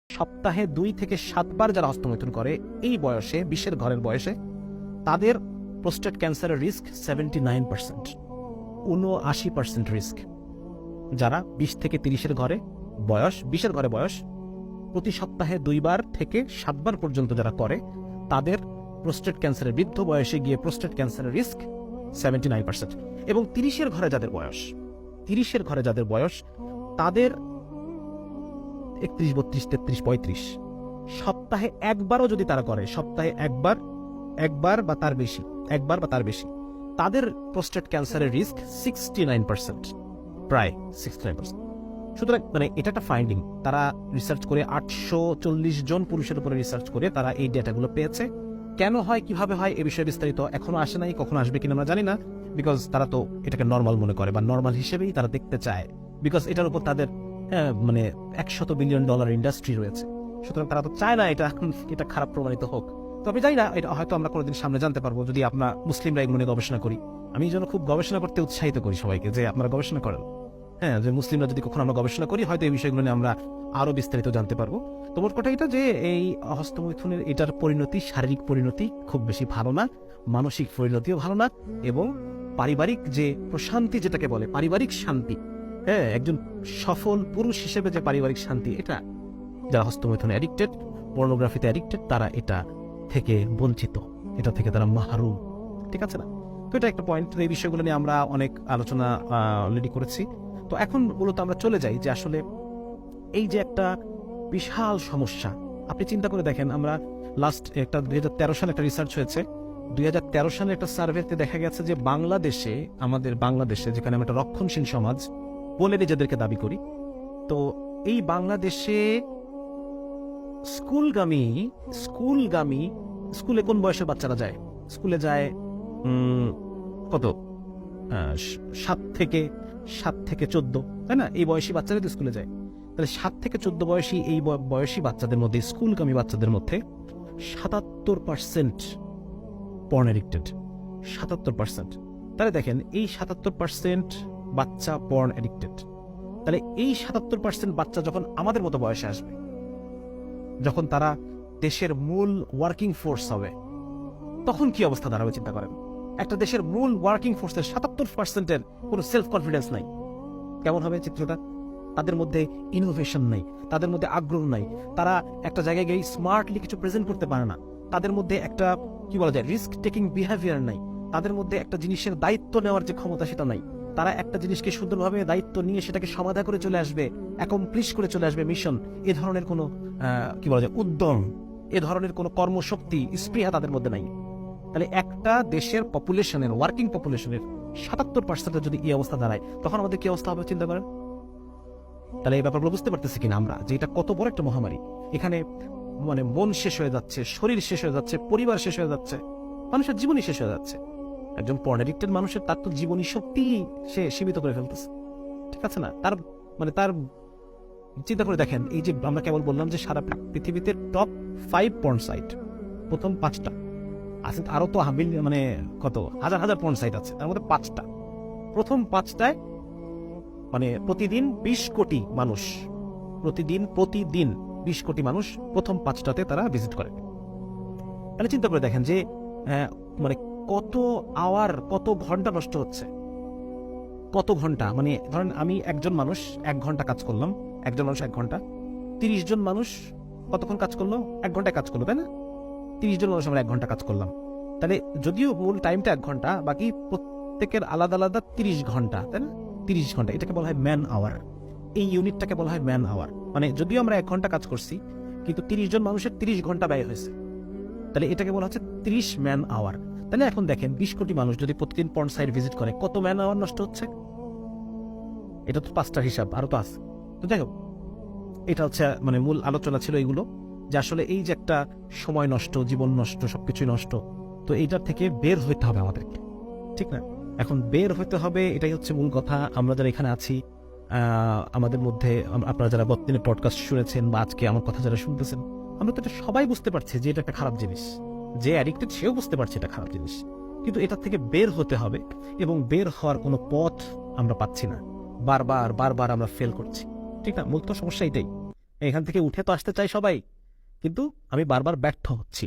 সপ্তাহে 2 থেকে 7 বার যারা হস্তমৈথুন করে এই বয়সে, 20-এর ঘরের বয়সে, তাদের প্রোস্টেট ক্যান্সারের রিস্ক 79%, 79% রিস্ক। যারা 20 থেকে 30-এর ঘরে বয়স, 20-এর ঘরে বয়স, প্রতি সপ্তাহে 2 বার থেকে 7 বার পর্যন্ত যারা করে, তাদের প্রোস্টেট ক্যান্সারের, বৃদ্ধ বয়সে গিয়ে প্রোস্টেট ক্যান্সারের রিস্ক 79%। এবং 30-এর ঘরে যাদের বয়স, 30-এর ঘরে যাদের বয়স, তাদের 31, 32, 33, 35 সপ্তাহে একবারও যদি তারা করে, সপ্তাহে একবার বা তার বেশি, একবার বা তার বেশি, তাদের প্রোস্টেট ক্যান্সারের রিস্ক 69%, প্রায় 69%। সুতরাং এটা একটা ফাইন্ডিং। তারা রিসার্চ করে 840 জন পুরুষের উপরে রিসার্চ করে তারা এই ডেটাগুলো পেয়েছে। কেন হয়, কিভাবে হয়, এ বিষয়ে বিস্তারিত এখনো আসে নাই, কখনো আসবে কিনা আমরা জানি না, বিকজ তারা তো এটাকে নর্মাল মনে করে বা নর্মাল হিসেবেই তারা দেখতে চায়, বিকজ এটার উপর তাদের $100 বিলিয়ন ইন্ডাস্ট্রি রয়েছে। সুতরাং তারা তো চায় না এটা খারাপ প্রমাণিত হোক। তো আমি জানি না, এটা হয়তো আমরা কোনোদিন সামনে জানতে পারবো যদি আমরা মুসলিমরা এগুলো নিয়ে গবেষণা করি। আমি এই জন্য খুব গবেষণা করতে উৎসাহিত করি সবাইকে যে আপনারা গবেষণা করেন। যে মুসলিমরা যদি কখনো আমরা গবেষণা করি, হয়তো এই বিষয়গুলো নিয়ে আমরা আরো বিস্তারিত জানতে পারবো। তো মোট কথা এটা যে এই হস্তমৈথুনের এটার পরিণতি, শারীরিক পরিণতি খুব বেশি ভালো না, মানসিক পরিণতিও ভালো না, এবং পারিবারিক যে প্রশান্তি, যেটাকে বলে পারিবারিক শান্তি, একজন সফল পুরুষ হিসেবে যে পারিবারিক শান্তি, এটা যারা হস্তমৈথুনে অ্যাডিক্টেড, পর্নোগ্রাফিতে অ্যাডিক্টেড, তারা এটা থেকে বঞ্চিত, এটা থেকে তারা মাহরুম। ঠিক আছে না? তো এটা একটা পয়েন্ট। এই বিষয়গুলো নিয়ে আমরা অনেক আলোচনা অলরেডি করেছি। তো এখন মূলত আমরা চলে যাই যে আসলে এই যে একটা বিশাল সমস্যা, আপনি চিন্তা করে দেখেন, আমরা লাস্ট একটা 2013 সালে একটা রিসার্চ হয়েছে। 2013 সালে একটা সার্ভেতে দেখা গেছে যে বাংলাদেশে, আমাদের বাংলাদেশে, যেখানে আমরা একটা রক্ষণশীল সমাজ বলে নিজেদেরকে দাবি করি, তো এই বাংলাদেশে স্কুলে কোন বয়সে বাচ্চারা যায়? স্কুলে যায় কত, 7 থেকে 14, তাই না? এই বয়সী বাচ্চারা তো স্কুলে যায়। তাহলে 7 থেকে 14 বয়সী এই বয়সী বাচ্চাদের মধ্যে, স্কুলগামী বাচ্চাদের মধ্যে 77% পর্ন অ্যাডিক্টেড। 77%। তাহলে দেখেন, এই 77% বাচ্চা পর্ন অ্যাডিক্টেড। তাহলে এই 77% বাচ্চা যখন আমাদের মতো বয়সে আসবে, যখন তারা দেশের মূল ওয়ার্কিং ফোর্স হবে, তখন কি অবস্থা দাঁড়াবে চিন্তা করেন। একটা দেশের মূল ওয়ার্কিং ফোর্সের 77%-এর কোনো সেলফ কনফিডেন্স নাই, কেমন হবে চিত্রটা? তাদের মধ্যে ইনোভেশন নাই, তাদের মধ্যে আগ্রহ নাই, তারা একটা জায়গায় গিয়ে স্মার্টলি কিছু প্রেজেন্ট করতে পারে না, তাদের মধ্যে একটা কি বলা যায়, রিস্ক টেকিং বিহেভিয়ার নাই, তাদের মধ্যে একটা জিনিসের দায়িত্ব নেওয়ার যে ক্ষমতা সেটা নাই। তারা একটা জিনিসকে সুন্দরভাবে দায়িত্ব নিয়ে সেটাকে সমাধা করে চলে আসবে, অ্যাকমপ্লিশ করে চলে আসবে মিশন, এ ধরনের কোনো কি বলা যায়, উদ্যম, এ ধরনের কোনো কর্মশক্তি, স্পৃহা তাদের মধ্যে নাই। তাহলে একটা দেশের পপুলেশনের, ওয়ার্কিং পপুলেশনের 77% যদি এই অবস্থা দাঁড়ায়, তখন আমাদের কি অবস্থা হবে চিন্তা করেন। তাহলে এই ব্যাপারগুলো বুঝতে পারতেছি কিনা আমরা, যে এটা কত বড় একটা মহামারী। এখানে মন শেষ হয়ে যাচ্ছে, শরীর শেষ হয়ে যাচ্ছে, পরিবার শেষ হয়ে যাচ্ছে, মানুষের জীবনই শেষ হয়ে যাচ্ছে। একজন পর্ন অ্যাডিক্টেড মানুষের, তার তো জীবনী শক্তি সে সীমিত করে ফেলতেছে। ঠিক আছে না? তার চিন্তা করে দেখেন, এই যে আমরা কেবল বললাম যে সারা পৃথিবীতে টপ 5 পর্ন সাইট, প্রথম 5টা আছে, আরো তো কত হাজার পর্ন সাইট আছে, তার মধ্যে 5টা, প্রথম 5টায় প্রতিদিন 20 কোটি মানুষ, প্রতিদিন 20 কোটি মানুষ প্রথম 5টাতে তারা ভিজিট করে। তাহলে চিন্তা করে দেখেন যে কত আওয়ার, কত ঘন্টা নষ্ট হচ্ছে, কত ঘন্টা। ধরেন আমি একজন মানুষ 1 ঘন্টা কাজ করলাম, একজন মানুষ 1 ঘন্টা, 30 জন মানুষ কতক্ষণ কাজ করলো? 1 ঘন্টায় কাজ করলো, তাই না? 30 জন মানুষ আমরা 1 ঘন্টা কাজ করলাম। তাহলে যদিও মূল টাইমটা 1 ঘন্টা, বাকি প্রত্যেকের আলাদা আলাদা 30 ঘন্টা, তাই না? 30 ঘন্টা, এটাকে বলা হয় ম্যান আওয়ার। এই ইউনিটটাকে বলা হয় ম্যান আওয়ার। যদিও আমরা 1 ঘন্টা কাজ করছি, কিন্তু 30 জন মানুষের 30 ঘন্টা ব্যয় হয়েছে, তাহলে এটাকে বলা হচ্ছে 30 ম্যান আওয়ার। তাহলে এখন দেখেন, 20 কোটি মানুষ যদি প্রতিদিন পর্ন সাইট ভিজিট করে, কত ম্যান আওয়ার নষ্ট হচ্ছে? এটা তো 5টার হিসাব, আরো তো আছে। তো যাই হোক, এটা হচ্ছে মূল আলোচনা ছিল এগুলো, যে আসলে এই যে একটা সময় নষ্ট, জীবন নষ্ট, সবকিছুই নষ্ট, তো এইটার থেকে বের হইতে হবে আমাদেরকে, ঠিক না? এখন বের হইতে হবে, এটাই হচ্ছে মূল কথা। আমরা যারা এখানে আছি, আমাদের মধ্যে আপনারা যারা গতদিনে পডকাস্ট শুনেছেন বা আজকে আমার কথা যারা শুনতেছেন, আমরা তো এটা সবাই বুঝতে পারছি যে এটা একটা খারাপ জিনিস, যে অ্যাডিক্টেড সেও বুঝতে পারছে এটা খারাপ জিনিস, কিন্তু এটা থেকে বের হতে হবে, এবং বের হওয়ার কোনো পথ আমরা পাচ্ছি না, বারবার আমরা ফেল করছি, ঠিক না? মূল তো সমস্যা এটাই। এখান থেকে উঠে তো আসতে চাই সবাই, কিন্তু আমি বারবার ব্যর্থ হচ্ছি।